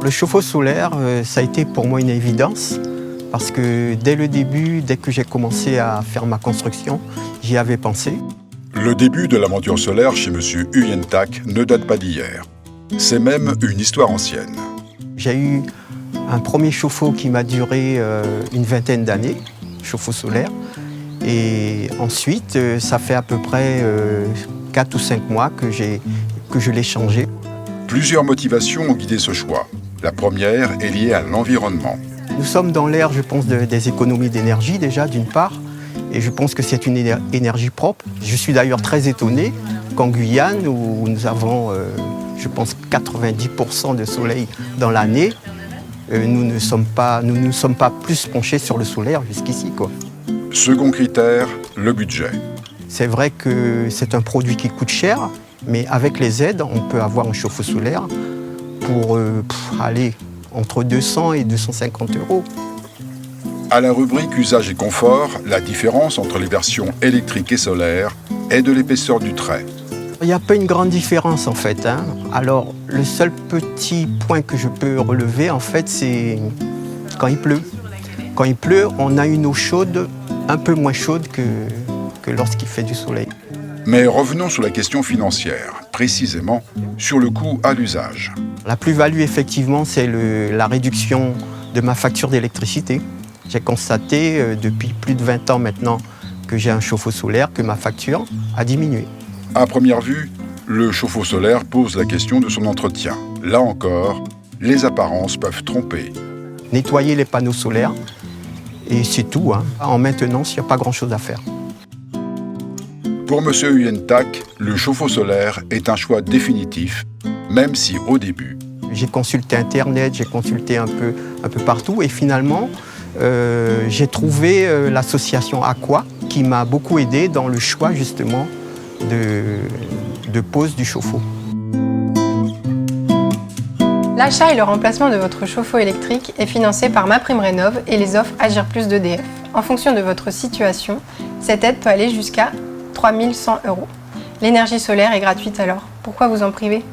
Le chauffe-eau solaire, ça a été pour moi une évidence parce que dès le début, dès que j'ai commencé à faire ma construction, j'y avais pensé. Le début de l'aventure solaire chez M. Huyen Tak ne date pas d'hier. C'est même une histoire ancienne. J'ai eu un premier chauffe-eau qui m'a duré une vingtaine d'années, chauffe-eau solaire. Et ensuite, ça fait à peu près 4 ou 5 mois que je l'ai changé. Plusieurs motivations ont guidé ce choix. La première est liée à l'environnement. Nous sommes dans l'ère, je pense, des économies d'énergie déjà, d'une part. Et je pense que c'est une énergie propre. Je suis d'ailleurs très étonné qu'en Guyane, où nous avons, je pense, 90% de soleil dans l'année, nous ne sommes pas plus penchés sur le solaire jusqu'ici, quoi. Second critère, le budget. C'est vrai que c'est un produit qui coûte cher, mais avec les aides, on peut avoir un chauffe-eau solaire pour aller entre 200 et 250 €. À la rubrique usage et confort, la différence entre les versions électriques et solaires est de l'épaisseur du trait. Il n'y a pas une grande différence en fait. Alors le seul petit point que je peux relever en fait, c'est quand il pleut. Quand il pleut, on a une eau chaude, un peu moins chaude que lorsqu'il fait du soleil. Mais revenons sur la question financière, précisément sur le coût à l'usage. La plus-value effectivement, c'est la réduction de ma facture d'électricité. J'ai constaté depuis plus de 20 ans maintenant que j'ai un chauffe-eau solaire, que ma facture a diminué. À première vue, le chauffe-eau solaire pose la question de son entretien. Là encore, les apparences peuvent tromper. Nettoyer les panneaux solaires, et c'est tout. En maintenance, il n'y a pas grand-chose à faire. Pour M. Huyen Tak, le chauffe-eau solaire est un choix définitif, même si au début... J'ai consulté Internet, j'ai consulté un peu partout, et finalement, j'ai trouvé l'association Aqua qui m'a beaucoup aidé dans le choix justement de pose du chauffe-eau. L'achat et le remplacement de votre chauffe-eau électrique est financé par MaPrimeRénov' et les offres Agir Plus d'EDF. En fonction de votre situation, cette aide peut aller jusqu'à 3 100 €. L'énergie solaire est gratuite alors, pourquoi vous en priver ?